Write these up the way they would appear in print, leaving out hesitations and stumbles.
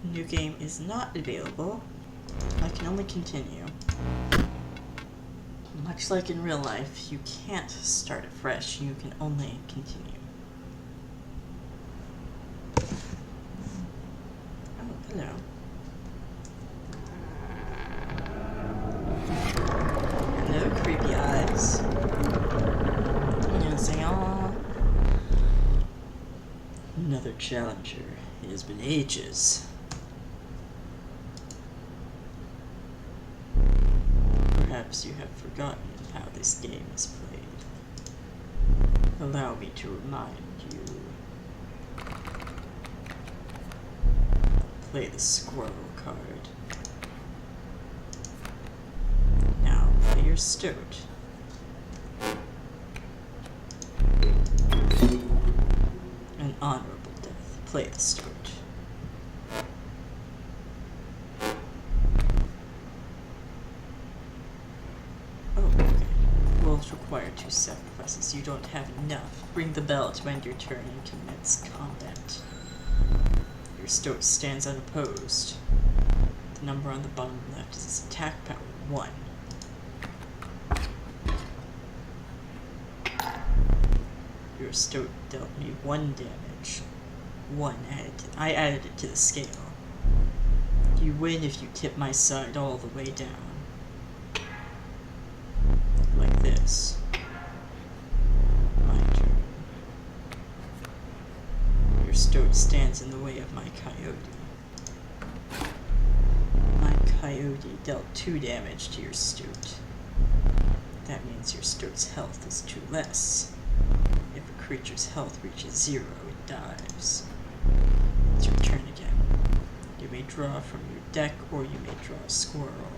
New game is not available. I can only continue. Much like in real life, you can't start afresh, you can only continue. Oh, hello. Hello, creepy eyes. I'm gonna say, aw. Another challenger. It has been ages. Perhaps you have forgotten how this game is played. Allow me to remind you. Play the squirrel card. Now play your stoat. An honorable death. Play the stoat. Require 2 sacrifices. You don't have enough. Bring the bell to end your turn and commence combat. Your stoat stands unopposed. The number on the bottom left is its attack power, 1. Your stoat dealt me 1 damage. 1 added. I added it to the scale. You win if you tip my side all the way down. Like this. My turn. Your stoat stands in the way of my coyote. My coyote dealt 2 damage to your stoat. That means your stoat's health is 2 less. If a creature's health reaches 0, it dies. It's your turn again. You may draw from your deck, or you may draw a squirrel.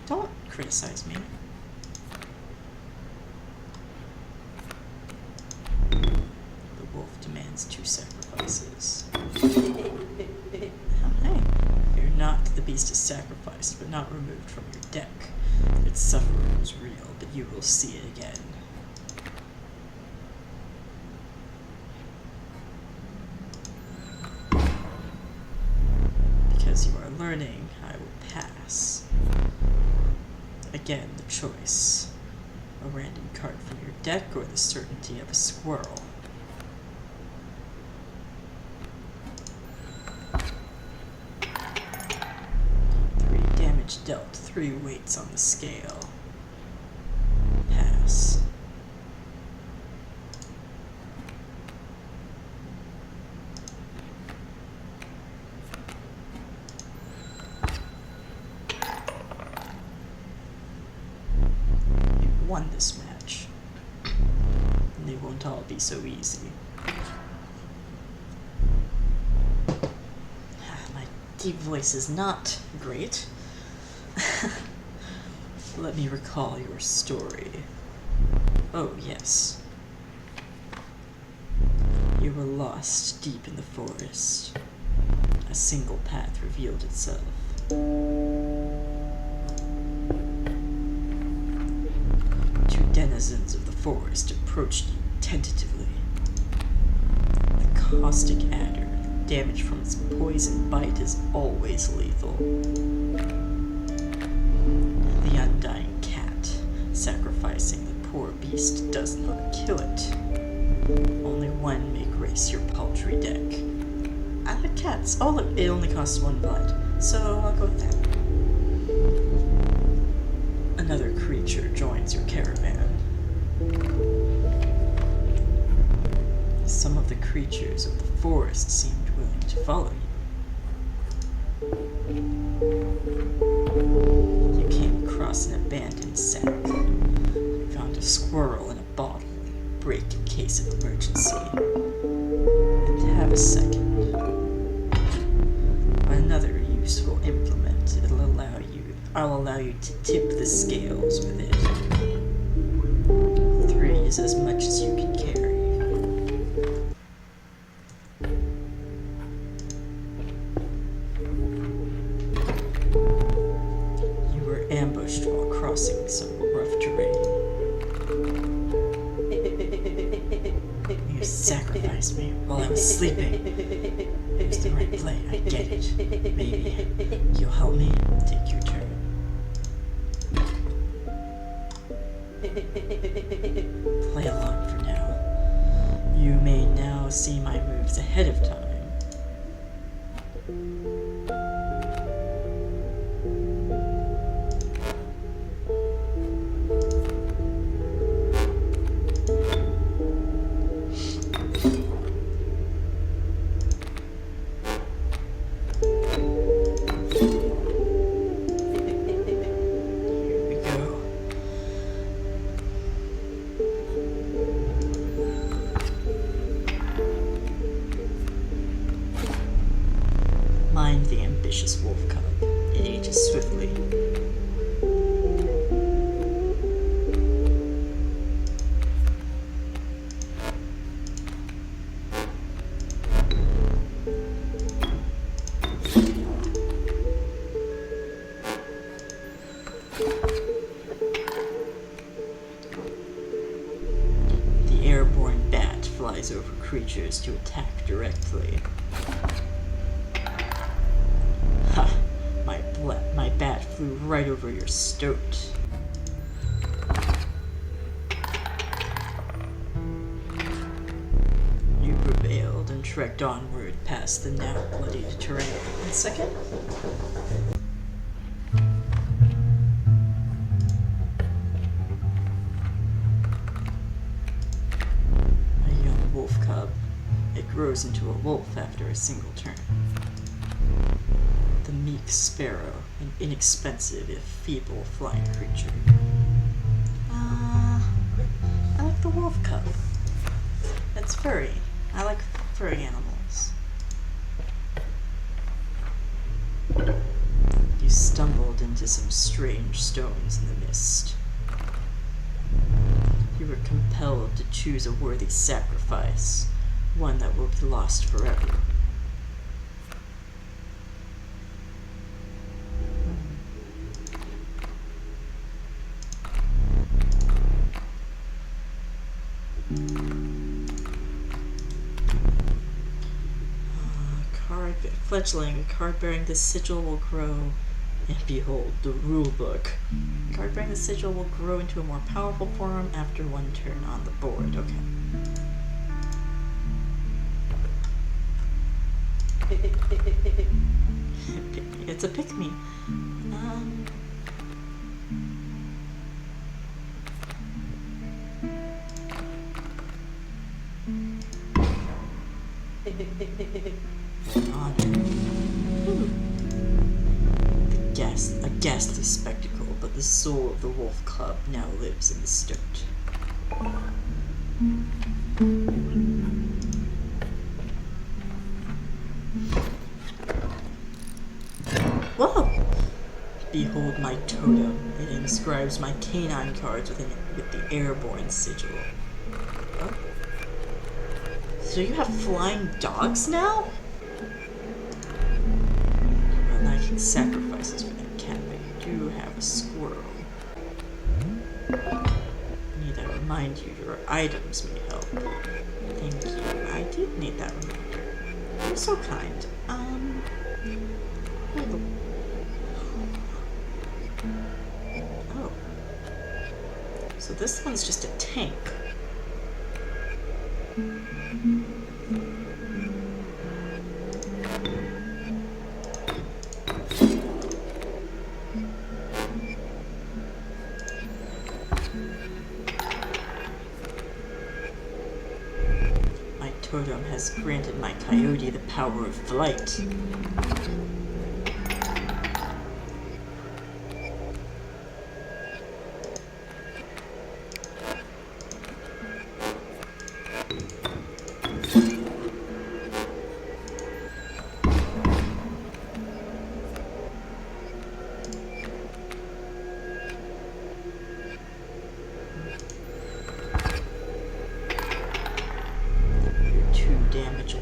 Don't criticize me. The wolf demands 2 sacrifices. Oh, hey. Fear not, the beast is sacrificed, but not removed from your deck. Its suffering is real, but you will see it again. Because you are learning, I will pass. Again, the choice. A random card from your deck or the certainty of a squirrel. Three damage dealt, 3 weights on the scale. Pass. Won this match. And they won't all be so easy. My deep voice is not great. Let me recall your story. Oh, yes. You were lost deep in the forest. A single path revealed itself. Denizens of the forest approached you tentatively. The caustic adder, damage from its poison bite is always lethal. The undying cat, sacrificing the poor beast does not kill it. Only 1 may grace your paltry deck. I like cats. Oh look, it only costs 1 blood, so I'll go with that. Another creature joins your caravan. Some of the creatures of the forest seemed willing to follow you. You came across an abandoned sack. You found a squirrel in a bottle. Break in case of emergency. And have a second. Another useful implement. I'll allow you to tip the scales with it. 3 is as much as you can carry. You were ambushed while crossing some rough terrain. sacrificed me while I was sleeping. It was the right play, I get it. Maybe you'll help me take your turn. Play along for now. You may now see my moves ahead of time. Mind the ambitious wolf cub. It ages swiftly. The airborne bat flies over creatures to attack directly. My bat flew right over your stoat. You prevailed and trekked onward past the now bloodied terrain. 1 second. A young wolf cub. It grows into a wolf after a single turn. The meek sparrow, an inexpensive if feeble flying creature. I like the wolf cub. It's furry. I like furry animals. You stumbled into some strange stones in the mist. You were compelled to choose a worthy sacrifice, one that will be lost forever. Fledgling, a card bearing the sigil will grow, and behold, the rule book. A card bearing the sigil will grow into a more powerful form after 1 turn on the board. Okay. It's a pick-me. A ghastly spectacle, but the soul of the wolf cub now lives in the stoat. Whoa! Behold my totem. It inscribes my canine cards with the airborne sigil. Oh. So you have flying dogs now? I'm liking sacrifices for that cat, but you do have a squirrel. Need I remind you your items may help. Thank you. I did need that reminder. You're so kind. Oh. So this one's just a tank. My totem has granted my coyote the power of flight.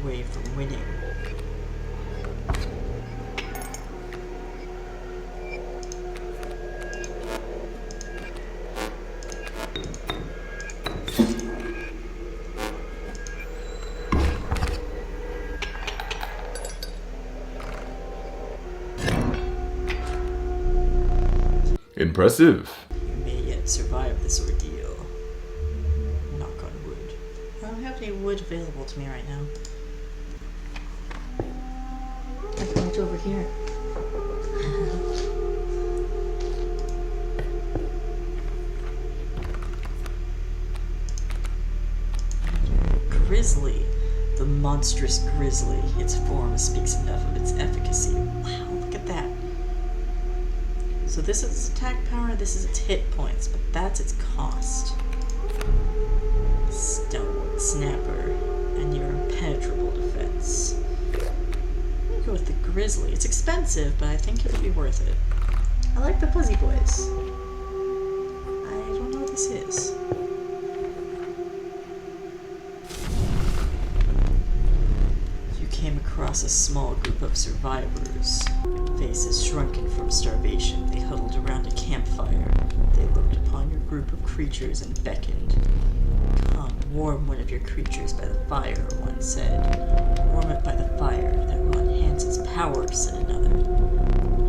Away from winning. Impressive. You may yet survive this ordeal. Knock on wood. I don't have any wood available to me right now. I found over here. Grizzly. The monstrous grizzly. Its form speaks enough of its efficacy. Wow, look at that. So this is its attack power, this is its hit points, but that's its cost. Stalwart Snapper, and your impenetrable defense. I'm gonna go with the grizzly. It's expensive, but I think it'll be worth it. I like the Fuzzy Boys. I don't know what this is. Came across a small group of survivors. Faces shrunken from starvation, they huddled around a campfire. They looked upon your group of creatures and beckoned. Come, warm one of your creatures by the fire, one said. Warm it by the fire, that will enhance its power, said another.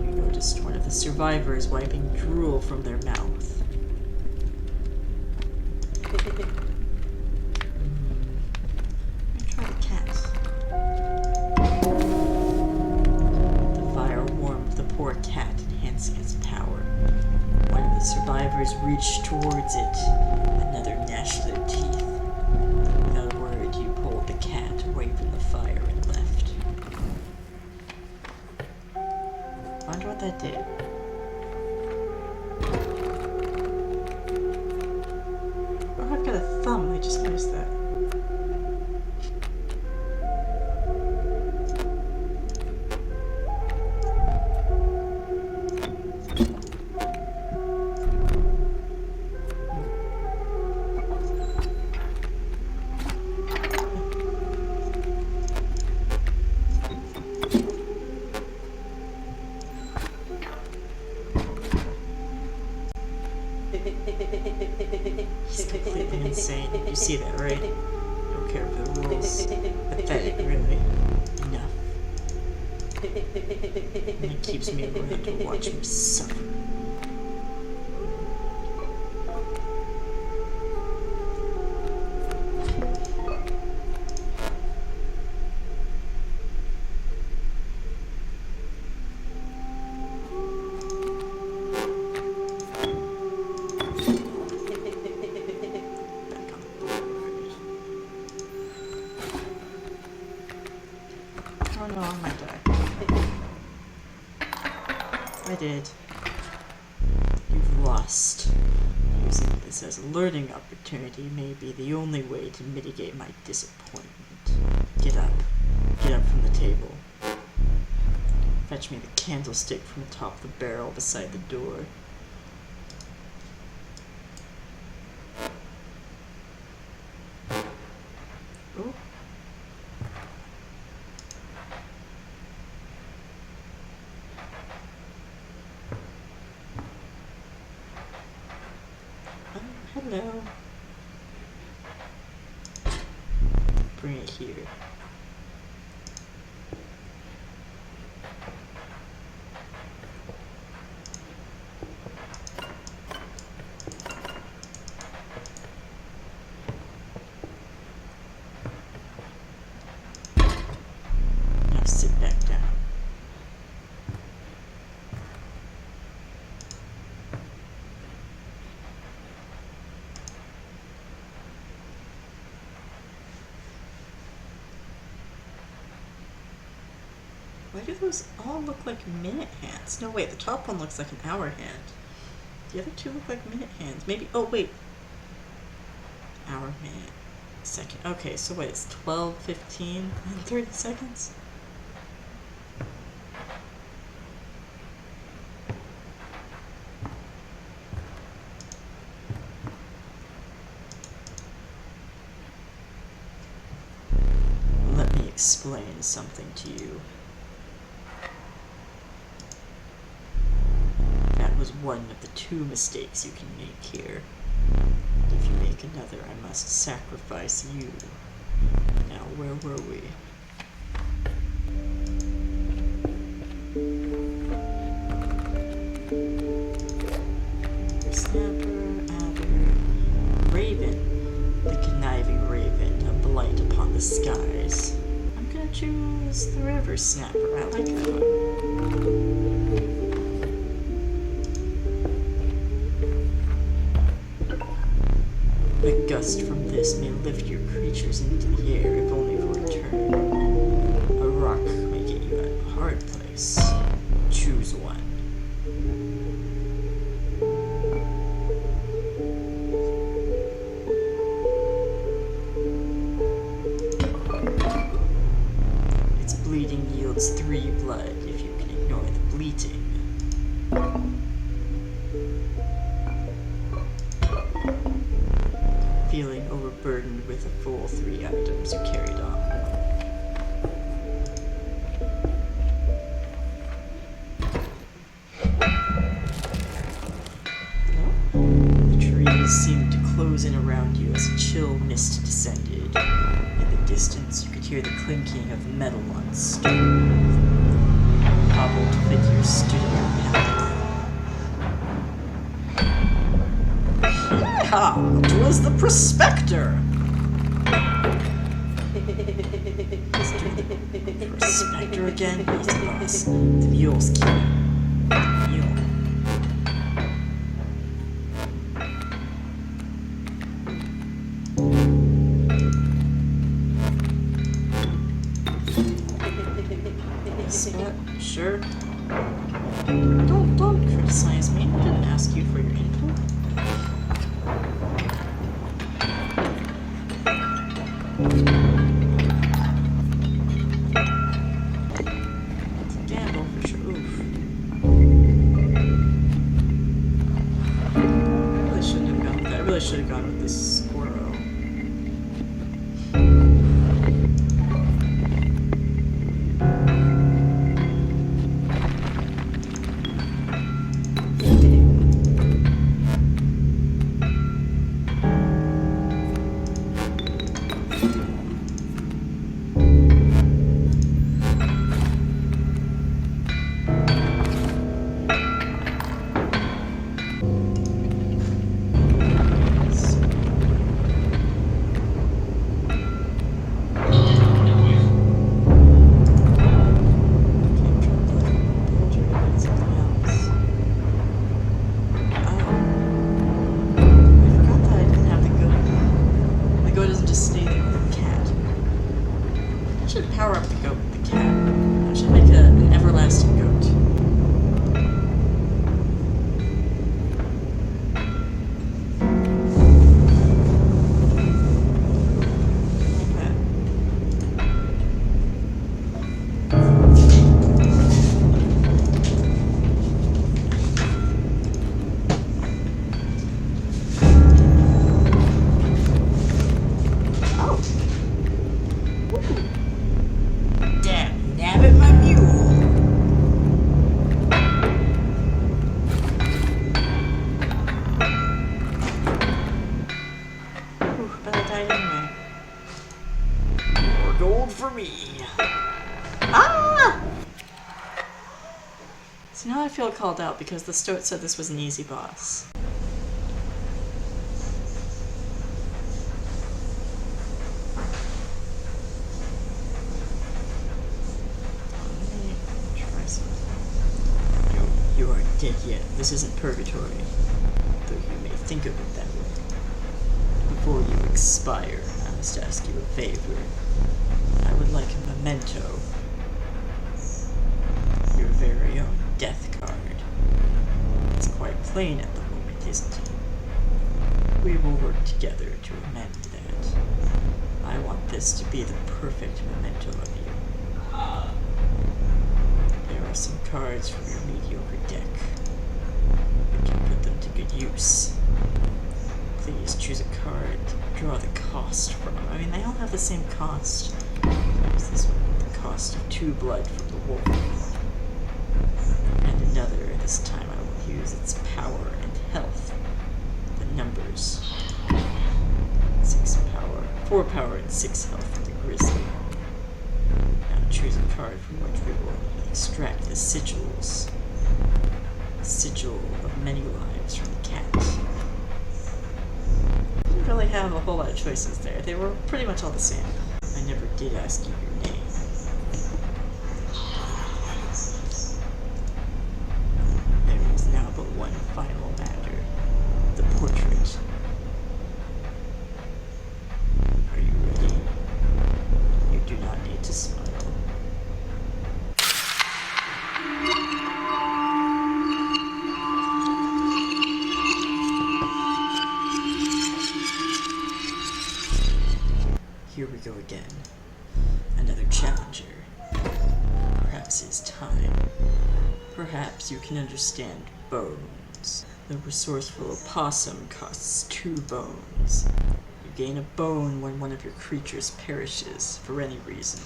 You noticed one of the survivors wiping drool from their mouth. Let me try the cat. Poor cat, enhancing its power. One of the survivors reached towards it. Another gnashed their teeth. Without a word, you pulled the cat away from the fire and left. I wonder what that did. Oh, I've got a thumb. I just noticed that. He's completely insane. You see that, right? Don't care for the rules. Pathetic, really. Enough. And it keeps me around to watch him suffer. Oh no, I might die. I did. You've lost. Using this as a learning opportunity may be the only way to mitigate my disappointment. Get up. Get up from the table. Fetch me the candlestick from atop the barrel beside the door. Oh. Hello. Bring it here. Now sit back down. Why do those all look like minute hands? No, wait, the top one looks like an hour hand. The other two look like minute hands. Maybe, oh wait. Hour, minute, second. Okay, so wait, it's 12, 15, and 30 seconds? Let me explain something to you. Was one of the two mistakes you can make here. If you make another, I must sacrifice you. Now, where were we? the skies. I'm gonna choose the river snapper. I like that one. A gust from this may lift your creatures into the air, if only for a turn. A rock may get you at a hard place. Choose one. Its bleeding yields 3 blood if you can ignore the bleating. Feeling overburdened with a full 3 items you carried on. The trees seemed to close in around you as a chill mist descended. In the distance, you could hear the clinking of metal on stone. Hobbled figures stood in your path. Ha! It was the prospector! Prospector again? He's the boss. The mule's key. Mule. Spot? Sure. Don't criticize me. I didn't ask you for your input. It's a gamble for sure. Oof. I really should have gone with this squirrel. Power up the goat with the cat. I should make an everlasting goat. For me. Ah! So now I feel called out because the stoat said this was an easy boss. Let me try something. You aren't dead yet. This isn't purgatory. Though you may think of it that way. Before you expire, I must ask you a favor. I would like a memento. Your very own death card. It's quite plain at the moment, isn't it? We will work together to amend that. I want this to be the perfect memento of you. There are some cards from your mediocre deck. You can put them to good use. Please choose a card to draw the cost from. I mean, they all have the same cost. There's this one, the cost of 2 blood from the wolf. And another, this time I will use its power and health. The numbers. 6 power, 4 power and 6 health from the grizzly. Now choose a card from which we will extract the sigils. The sigil of many lives from the cat. Didn't really have a whole lot of choices there. They were pretty much all the same. I I never did ask you your name. There is now but one final matter. The portrait. Are you ready? You do not need to smile. Here we go again. Another challenger. Perhaps it is time. Perhaps you can understand bones. The resourceful opossum costs 2 bones. You gain a bone when one of your creatures perishes for any reason.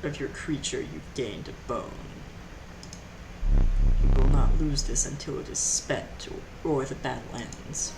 Of your creature, you've gained a bone. You will not lose this until it is spent or the battle ends.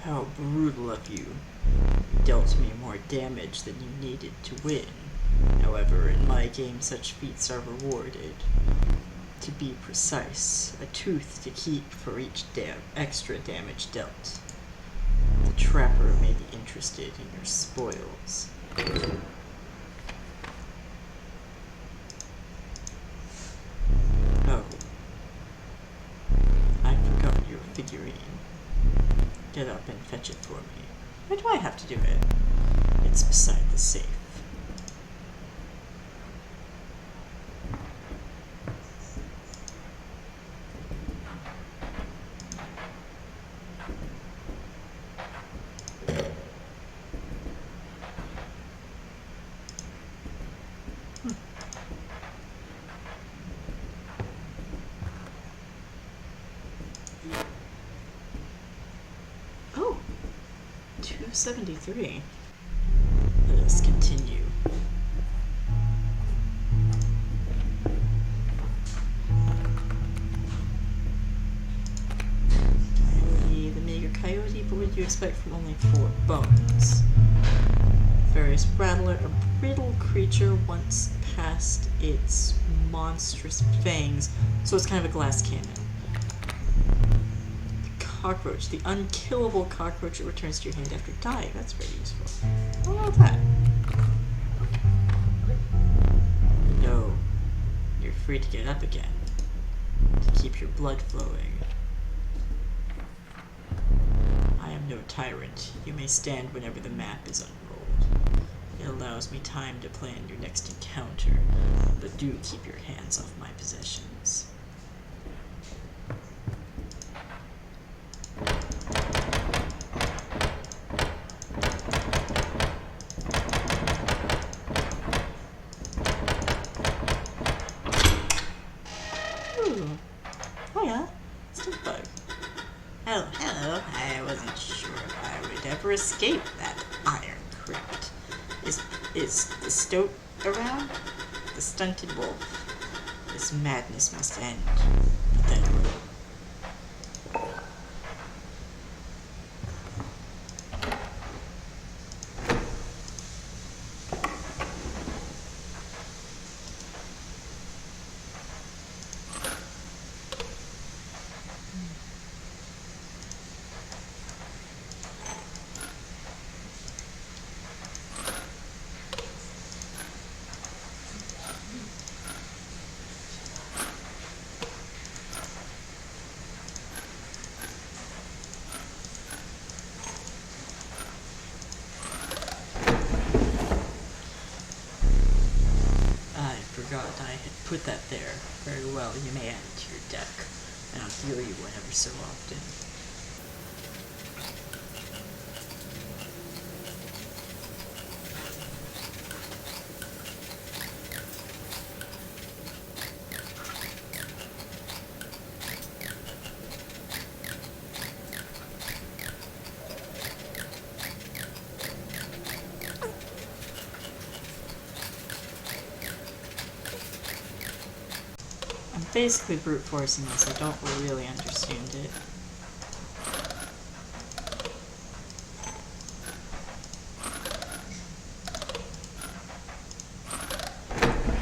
How brutal of you. You dealt me more damage than you needed to win. However, in my game such feats are rewarded. To be precise, a tooth to keep for each extra damage dealt. The trapper may be interested in your spoils. Oh. I forgot your figurine. Get up and fetch it for me. Why do I have to do it? It's beside the safe. Oh, 273. Let us continue. Coyote, the meager coyote, but what do you expect from only 4 bones? Various rattler, a brittle creature once past its monstrous fangs, so it's kind of a glass cannon. Cockroach, the unkillable cockroach that returns to your hand after dying. That's very useful. What about that? No. You're free to get up again. To keep your blood flowing. I am no tyrant. You may stand whenever the map is unrolled. It allows me time to plan your next encounter, but do keep your hands off my possessions. Oh, hello. I wasn't sure if I would ever escape that iron crypt. Is the stoat around? The stunted wolf. This madness must end. But then I had put that there. Very well, you may add it to your deck, and I'll heal you one ever so often. basically brute forcing this. I don't really understand it.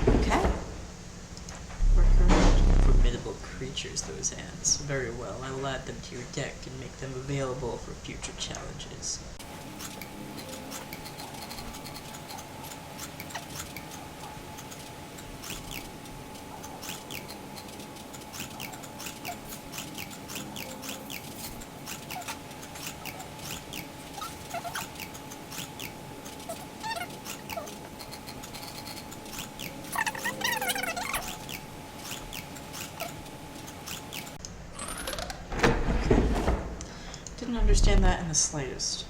Okay. Work around formidable creatures, those ants. Very well. I will add them to your deck and make them available for future challenges. Didn't understand that in the slightest.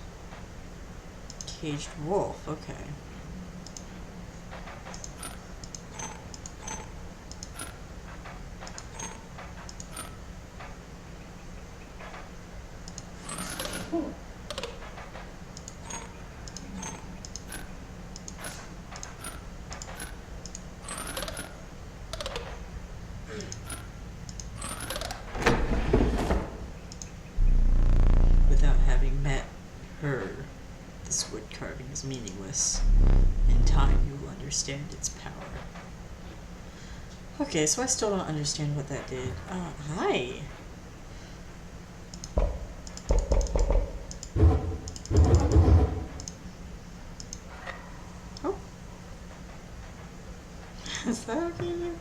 Caged wolf, okay. Without having met her, this wood carving is meaningless. In time, you will understand its power. Okay, so I still don't understand what that did. Hi! Oh. Is that okay there?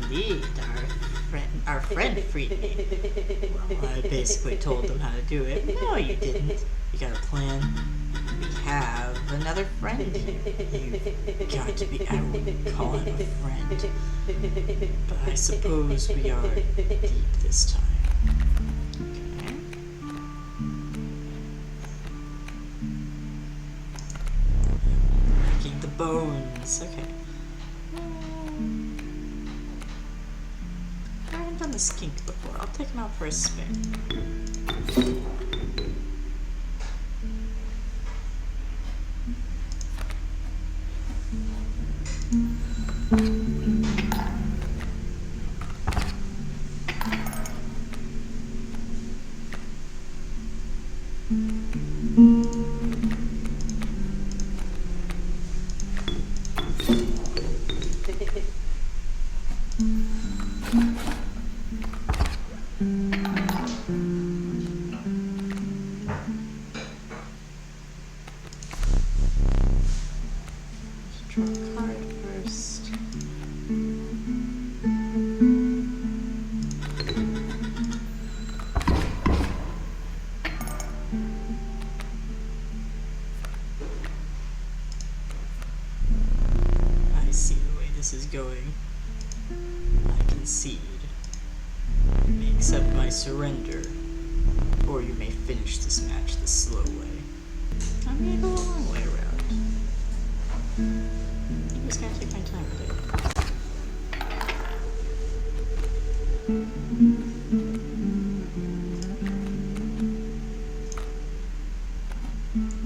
Indeed, our friend freed me. Well, I basically told them how to do it. No, you didn't. You got a plan? We have another friend here. You've got to be, I wouldn't call him a friend. But I suppose we are deep this time. Okay. Breaking the bones. Okay. I haven't done the skink before. I'll take him out for a spin. Draw a card first. I see the way this is going. I concede. You may accept my surrender, or you may finish this match the slow way. I may go a long way around. I'm just gonna take my time with it.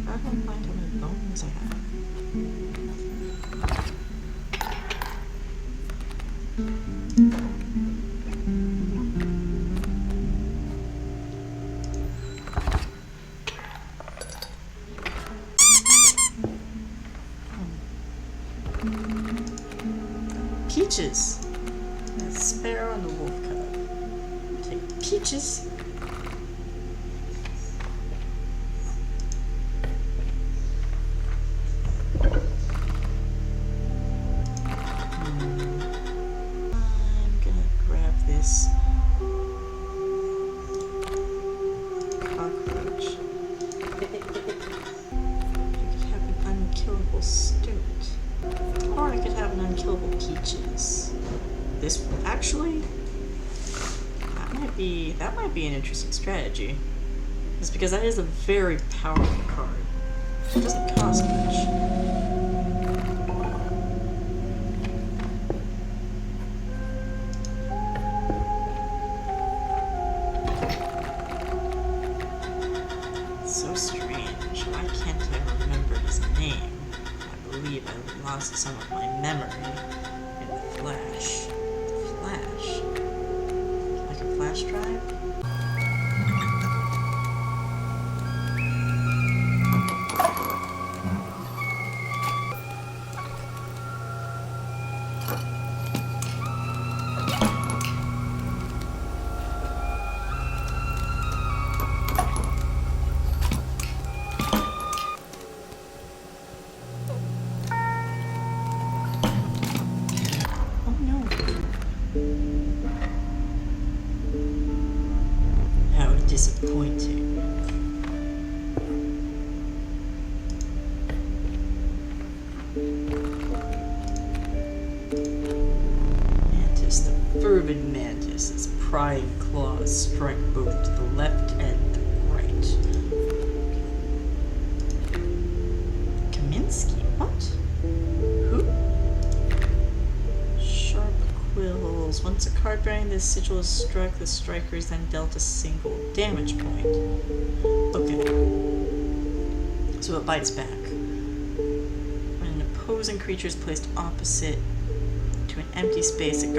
I don't mind how many bones I have. Peaches! The sparrow and the wolf cub. Take peaches. I'm gonna grab this cockroach. I could have an unkillable stoat. Or I could have an unkillable peaches. This actually, that might be an interesting strategy. is because that is a very powerful card. It doesn't cost much. So strange. Why can't I remember his name? I believe I lost some of my memory in the flash. The flash? Like a flash drive? How disappointing. Mantis, the fervid mantis, its prying claws strike both to the left and the right. Kaminsky? What? Who? Sharp quills. Once a card bearing this sigil is struck, the striker is then dealt a single damage point. Okay. So it bites back. When an opposing creature is placed opposite to an empty space, a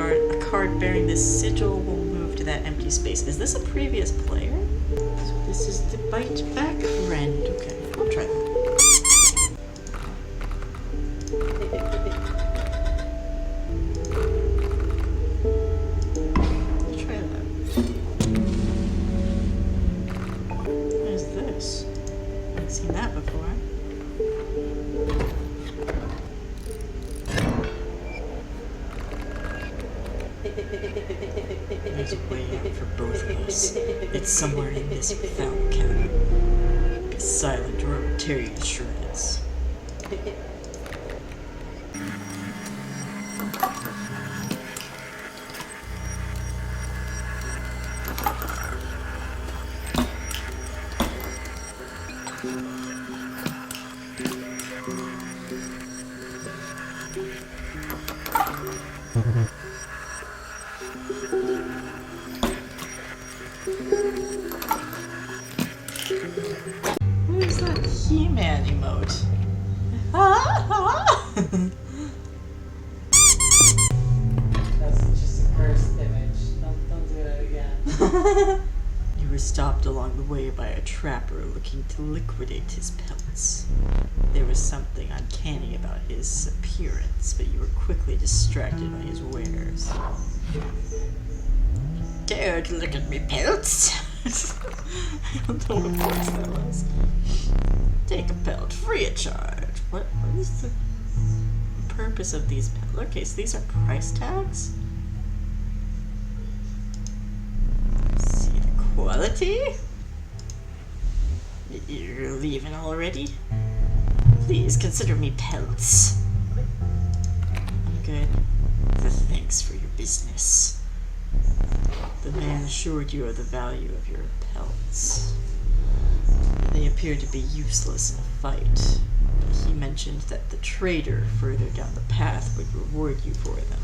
card bearing this sigil will move to that empty space. Is this a previous player? So this is the bite back friend. Okay, I'll try that. Seen that before. There's a way out for both of us. It's somewhere in this foul cabin. Be silent or I will tear you to shreds. Where's that He-Man emote? That's just a cursed image. Don't do that again. You were stopped along the way by a trapper looking to liquidate his pelts. There was something uncanny about his appearance, but you were quickly distracted by his wares. Dare to look at me pelts? I don't know what voice that was. Take a pelt, free of charge. What is the purpose of these pelts? Okay, so these are price tags? See the quality? You're leaving already? Please consider me pelts. I'm good. Thanks for your business. The man assured you of the value of your pelts. They appeared to be useless in a fight. He mentioned that the trader further down the path would reward you for them.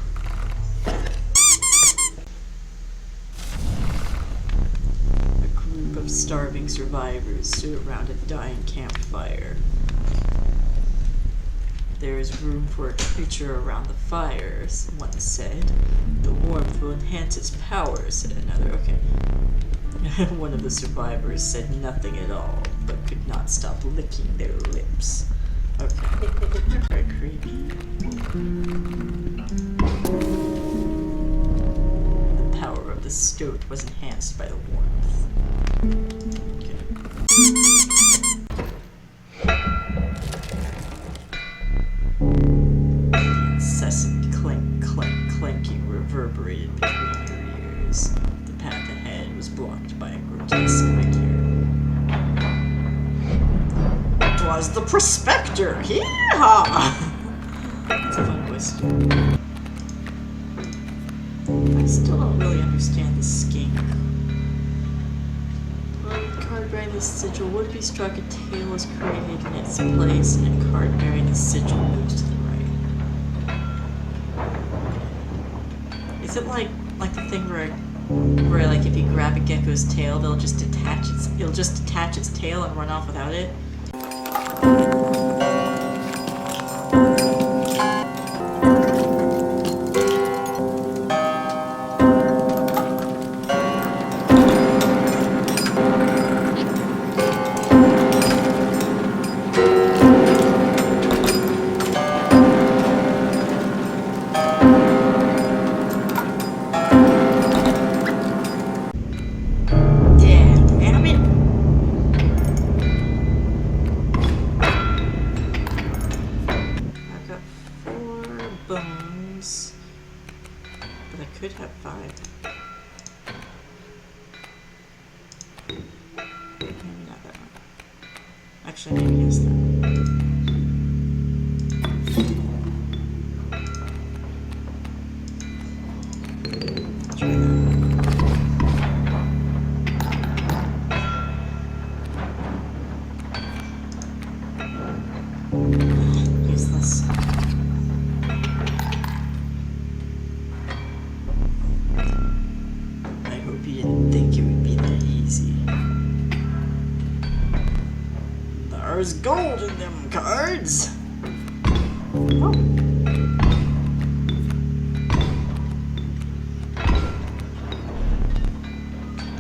A group of starving survivors stood around a dying campfire. There is room for a creature around the fire, one said. The warmth will enhance its power, said another. Okay. One of the survivors said nothing at all, but could not stop licking their lips. Okay. Very creepy. The power of the stoat was enhanced by the warmth. Okay. Reverberated between your ears. The path ahead was blocked by a grotesque figure. It was the prospector! Hee-haw! That's a fun twist. I still don't really understand the skink. Well, card bearing this sigil would be struck, a tail is created in its place, and a card bearing this sigil moves to the right. Is it like the thing where like if you grab a gecko's tail, it'll just detach its tail and run off without it? Actually, maybe yes then. Try that. Useless. I hope you didn't think it would be that easy. There's gold in them cards! Oh.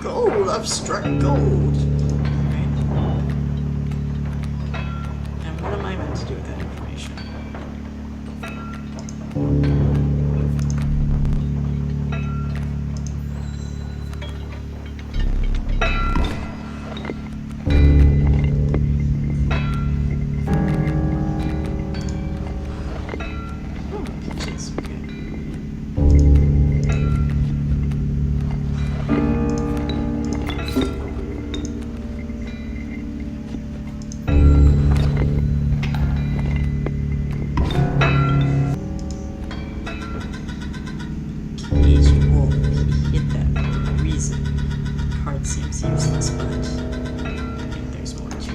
Gold! I've struck gold! Alright. And what am I meant to do with that information? Seems useless, but I think there's more to it.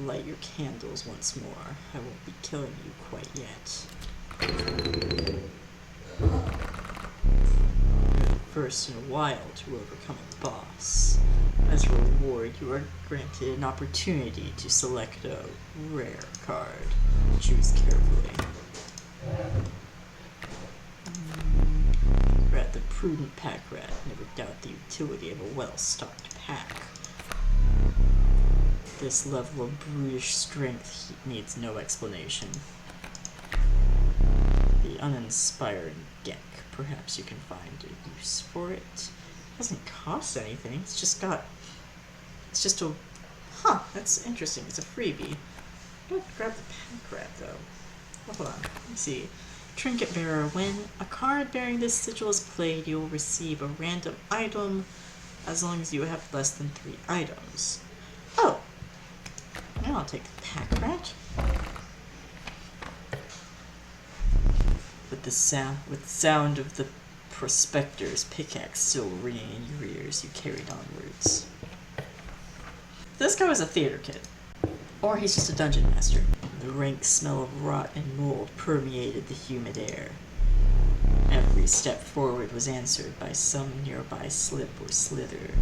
Light your candles once more. I won't be killing you quite yet. You're the first in a while to overcome a boss. As a reward, you are granted an opportunity to select a rare card. Choose carefully. Rat the prudent pack rat. Never doubt the utility of a well-stocked pack. This level of brutish strength needs no explanation. The uninspired Gek. Perhaps you can find a use for it. It doesn't cost anything. It's just a... Huh, that's interesting. It's a freebie. I'm gonna grab the pack rat, though. Hold on. Let me see. Trinket bearer. When a card bearing this sigil is played, you will receive a random item as long as you have less than 3 items. Oh! Now I'll take the pack rat. With the sound of the prospector's pickaxe still ringing in your ears, you carried onwards. This guy was a theater kid. Or he's just a dungeon master. The rank smell of rot and mold permeated the humid air. Every step forward was answered by some nearby slip or slither.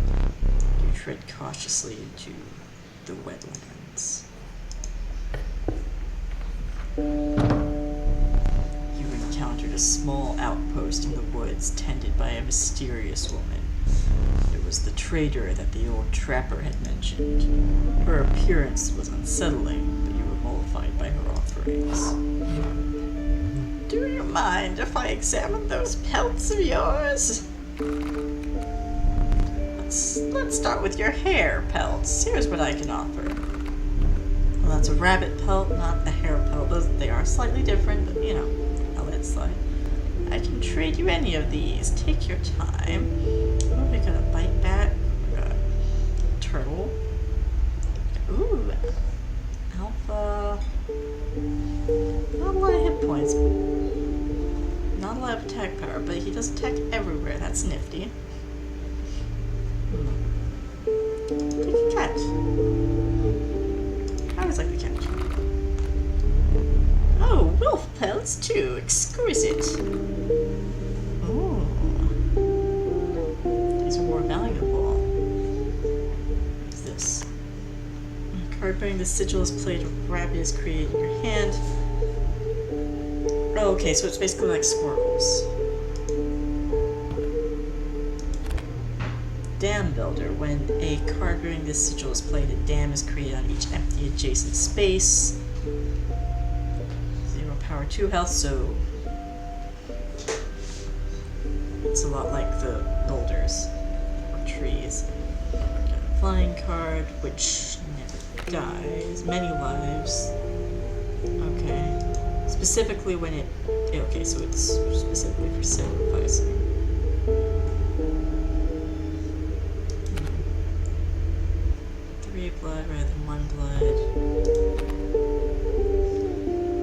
You tread cautiously into the wetlands. You encountered a small outpost in the woods tended by a mysterious woman. It was the trader that the old trapper had mentioned. Her appearance was unsettling, but you were mollified by her offerings. Do you mind if I examine those pelts of yours? Let's start with your hair pelts. Here's what I can offer. Well, that's a rabbit pelt, not a hair pelt. They are slightly different, but you know, I'll let it slide. I can trade you any of these. Take your time. Oh, we got a bite back. We got a turtle. Ooh, alpha. Not a lot of hit points. Not a lot of attack power, but he does attack everywhere. That's nifty. Take a cat. I always like the cat. Oh, wolf pelts too. Exquisite. Ooh. These are more valuable. What's this? A card bearing the sigil is played with rabbit is created in your hand. Oh, okay, so it's basically like squirrels. Dam Builder. When a card bearing this sigil is played, a dam is created on each empty adjacent space. 0 power, 2 health, so it's a lot like the boulders or trees. Got a flying card, which never dies. Many lives. Okay. Specifically when it... Okay, so it's specifically for sacrificing. 3 blood rather than 1 blood.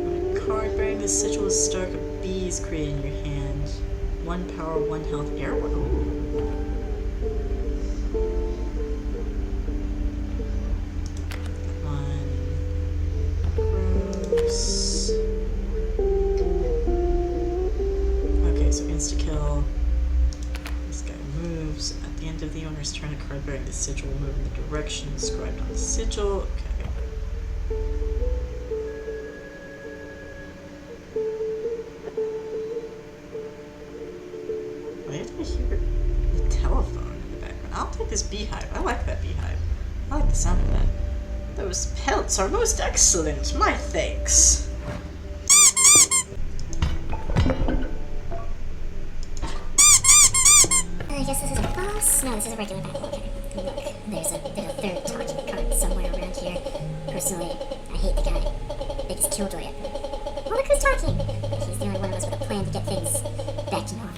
When a card bearing the sigil is stuck, a bee is created in your hand. 1 power, 1 health, air. Ooh. Insta-kill. This guy moves. At the end of the owner's turn, a card bearing the sigil will move in the direction described on the sigil. Okay. Why did I hear the telephone in the background? I'll take this beehive. I like that beehive. I like the sound of that. Those pelts are most excellent. My thanks. I guess this is a boss? No, this is a regular battle. Okay. Look, there's a third talking card somewhere around here. Personally, I hate the guy. Biggest killjoy ever. Oh, look who's talking! He's the only one of us with a plan to get things back to normal.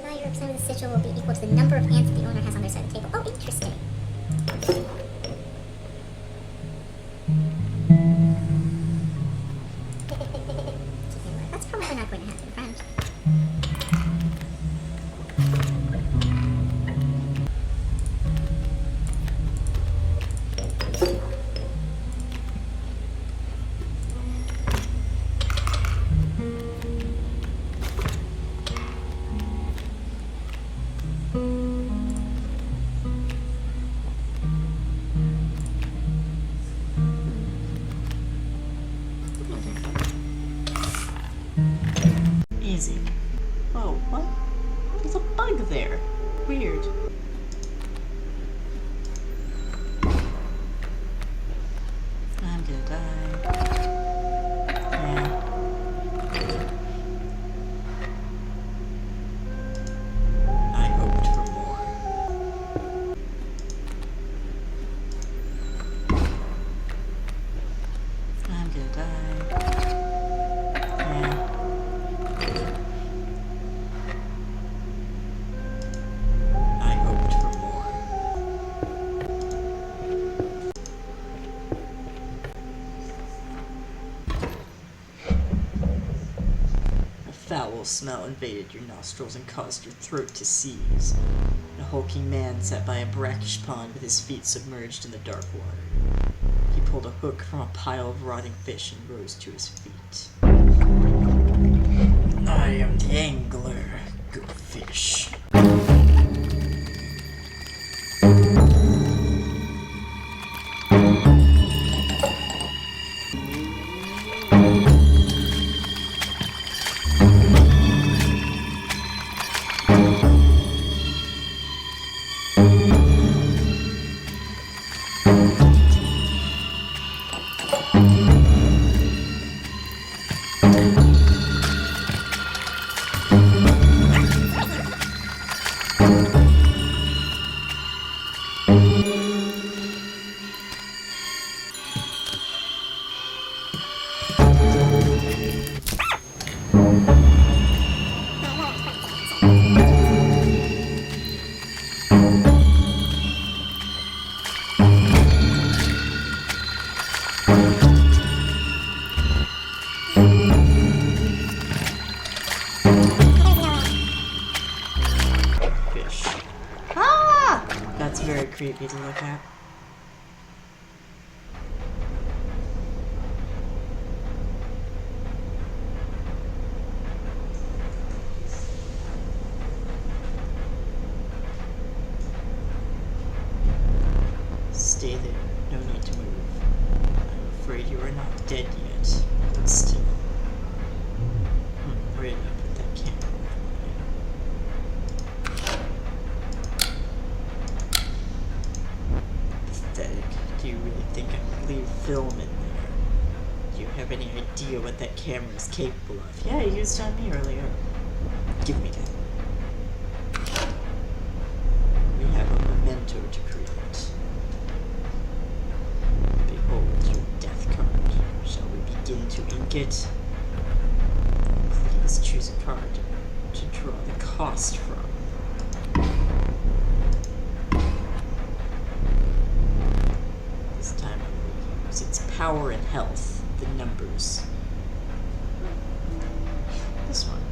Now your representative of the sigil will be equal to the number of ants that the owner has on their side of the table. Oh, interesting. That's probably not going to happen, friend. Easy. Oh, what? There's a bug there. Weird. I'm gonna die. Yeah. I hoped for more. I'm gonna die. Yeah. I hope foul smell invaded your nostrils and caused your throat to seize. A hulking man sat by a brackish pond with his feet submerged in the dark water. He pulled a hook from a pile of rotting fish and rose to his feet. I am the angler. Go fish. Creepy to look at. Stay there. No need to move. I'm afraid you are not dead yet, but still. Where did I put that camera? Do you really think I would leave film in there? Do you have any idea what that camera is capable of? Yeah, you used it on me earlier. Give me that. We have a memento to create. Behold your death card. Shall we begin to ink it? Please choose a card to draw the cost from. Its power and health, the numbers. This one.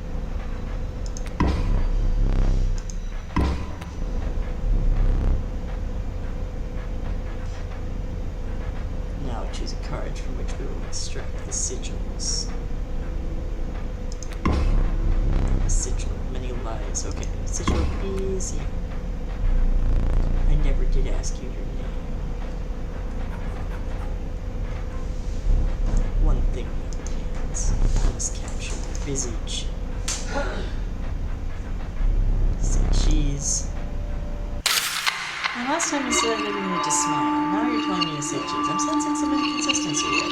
Now choose a card from which we will extract the sigils. A sigil, many lives. Okay, sigil easy. I never did ask you your name. One thing remains. I must capture your visage. Say cheese. And last time you said I didn't need to smile. Now you're telling me to say cheese. I'm sensing some inconsistency here.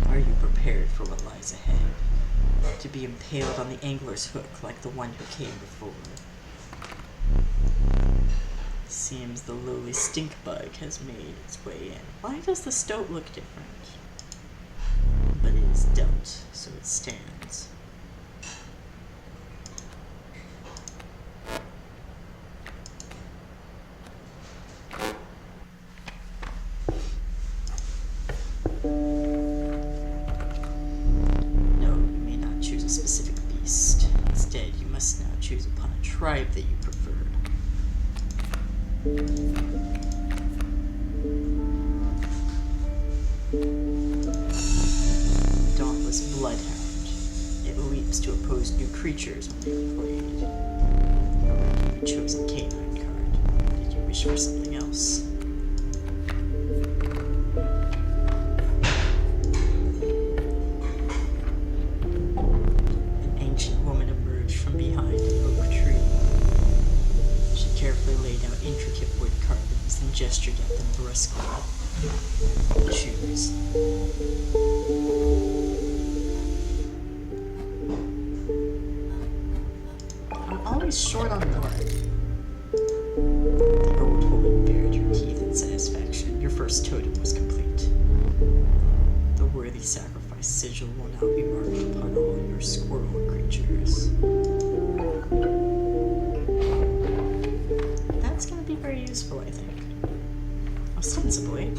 Are you prepared for what lies ahead? To be impaled on the angler's hook like the one who came before. Seems the lowly stink bug has made its way in. Why does the stoat look different? But it is dealt, so it stands. No, you may not choose a specific beast. Instead, you must now choose upon a tribe that you prefer. Dauntless bloodhound. It leaps to oppose new creatures when they are played. Already you chose a canine card. Did you wish for something else? An ancient woman emerged from behind an oak tree. She carefully laid out intricate wood carvings and gestured at them brusquely. Choose. I'm always short on blood. The old woman bared her teeth in satisfaction. Your first totem was complete. The worthy sacrifice sigil will now be marked upon all your squirrel creatures. That's going to be very useful, I think. Ostensibly.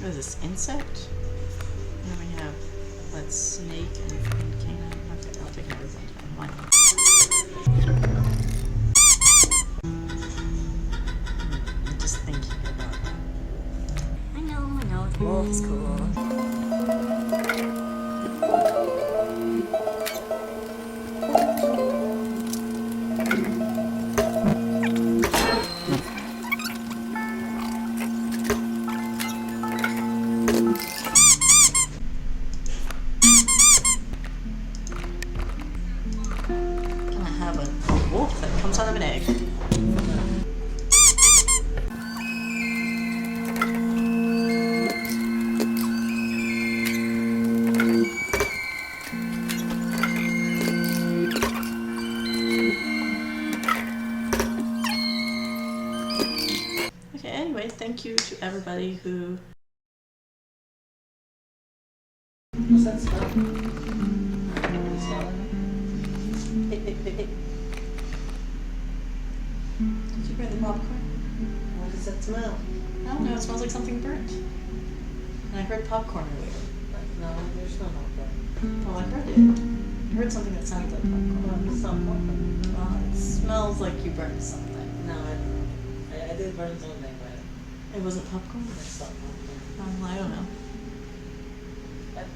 What is this, insect? And then we have, let's snake and canine. Okay, I'll take another one time. Why not? I'm just thinking about that. I know, the wolf is cool. Gonna have a wolf that comes out of an egg. Okay, anyway, thank you to everybody who... What's that smell? Can you smell it? Did you burn the popcorn? What does that smell? I don't know, it smells like something burnt. And I heard popcorn earlier. No, there's no popcorn. Well, I heard it. I heard something that sounded like popcorn. Well, it's not popcorn. Well, it smells like you burned something. No, I did burn something, but It wasn't popcorn? it's not popcorn. I don't know. But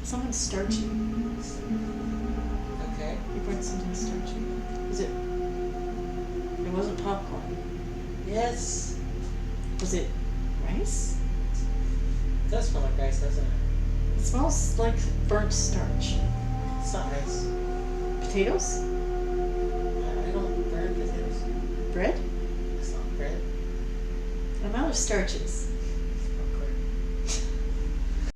Something starchy. okay. You burned something starchy. Is it? It wasn't popcorn. Yes. Was it rice? It does smell like rice, doesn't it? It smells like burnt starch. It's not rice. Potatoes? I don't burn potatoes. Bread? It's not bread. The amount of starches